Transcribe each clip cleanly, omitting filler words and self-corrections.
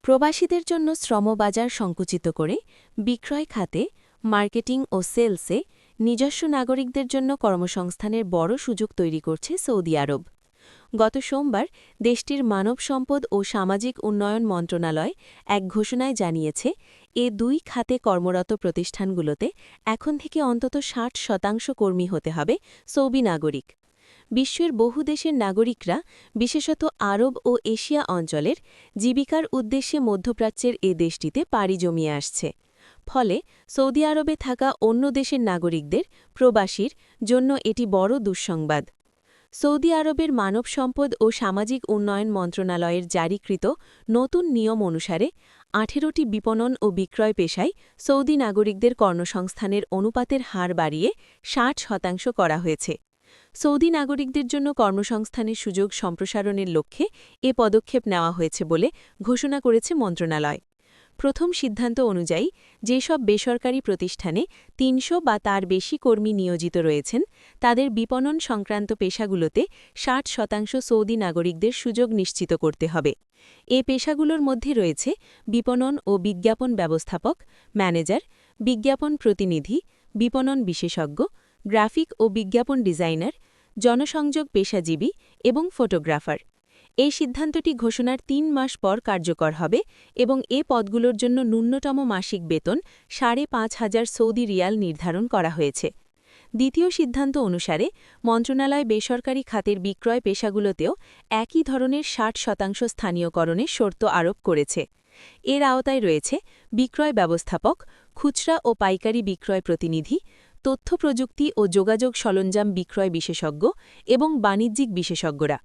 প্রবাসীদের জন্য শ্রমবাজার সংকুচিত করে বিক্রয় খাতে, মার্কেটিং ও সেলসে নিজস্ব নাগরিকদের জন্য কর্মসংস্থানের বড় সুযোগ তৈরি করছে সৌদি আরব। গত সোমবার দেশটির মানব সম্পদ ও সামাজিক উন্নয়ন মন্ত্রণালয় এক ঘোষণায় জানিয়েছে, এ দুই খাতে কর্মরত প্রতিষ্ঠানগুলোতে এখন থেকে অন্তত ৬০% কর্মী হতে হবে সৌদি নাগরিক। বিশ্বের বহু দেশের নাগরিকরা, বিশেষত আরব ও এশিয়া অঞ্চলের জীবিকার উদ্দেশ্যে মধ্যপ্রাচ্যের এ দেশটিতে পাড়ি জমিয়ে আসছে। ফলে সৌদি আরবে থাকা অন্য দেশের নাগরিকদের, প্রবাসীর জন্য এটি বড় দুঃসংবাদ। সৌদি আরবের মানব সম্পদ ও সামাজিক উন্নয়ন মন্ত্রণালয়ের জারিকৃত নতুন নিয়ম অনুসারে ১৮টি বিপণন ও বিক্রয় পেশায় সৌদি নাগরিকদের কর্মসংস্থানের অনুপাতের হার বাড়িয়ে ৬০% করা হয়েছে। সৌদি নাগরিকদের জন্য কর্মসংস্থানের সুযোগ সম্প্রসারণের লক্ষ্যে এ পদক্ষেপ নেওয়া হয়েছে বলে ঘোষণা করেছে মন্ত্রণালয়। প্রথম সিদ্ধান্ত অনুযায়ী যেসব বেসরকারি প্রতিষ্ঠানে ৩০০ বা তার বেশি কর্মী নিয়োজিত রয়েছেন, তাদের বিপণন সংক্রান্ত পেশাগুলোতে ৬০% সৌদি নাগরিকদের সুযোগ নিশ্চিত করতে হবে। এ পেশাগুলোর মধ্যে রয়েছে বিপণন ও বিজ্ঞাপন ব্যবস্থাপক, ম্যানেজার, বিজ্ঞাপন প্রতিনিধি, বিপণন বিশেষজ্ঞ, গ্রাফিক ও বিজ্ঞাপন ডিজাইনার, জনসংযোগ পেশাজীবী এবং ফটোগ্রাফার। এই সিদ্ধান্তটি ঘোষণার ৩ মাস পর কার্যকর হবে এবং এ পদগুলোর জন্য ন্যূনতম মাসিক বেতন ৫,৫০০ সৌদি রিয়াল নির্ধারণ করা হয়েছে। দ্বিতীয় সিদ্ধান্ত অনুসারে মন্ত্রণালয় বেসরকারি খাতের বিক্রয় পেশাগুলোতেও একই ধরনের ৬০% স্থানীয়করণের শর্ত আরোপ করেছে। এর আওতায় রয়েছে বিক্রয় ব্যবস্থাপক, খুচরা ও পাইকারি বিক্রয় প্রতিনিধি, তথ্য প্রযুক্তি ও যোগাযোগ সরঞ্জাম বিক্রয় বিশেষজ্ঞ এবং বাণিজ্যিক বিশেষজ্ঞরা।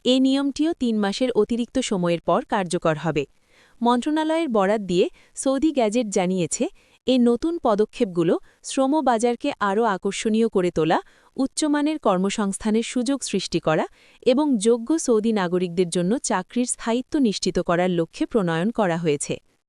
এ নিয়মটিও ৩ মাসের অতিরিক্ত সময়ের পর কার্যকর হবে। মন্ত্রণালয়ের বরাত দিয়ে সৌদি গ্যাজেট জানিয়েছে, এ নতুন পদক্ষেপগুলো শ্রমবাজারকে আরও আকর্ষণীয় করে তোলা, উচ্চমানের কর্মসংস্থানের সুযোগ সৃষ্টি করা এবং যোগ্য সৌদি নাগরিকদের জন্য চাকরির স্থায়িত্ব নিশ্চিত করার লক্ষ্যে প্রণয়ন করা হয়েছে।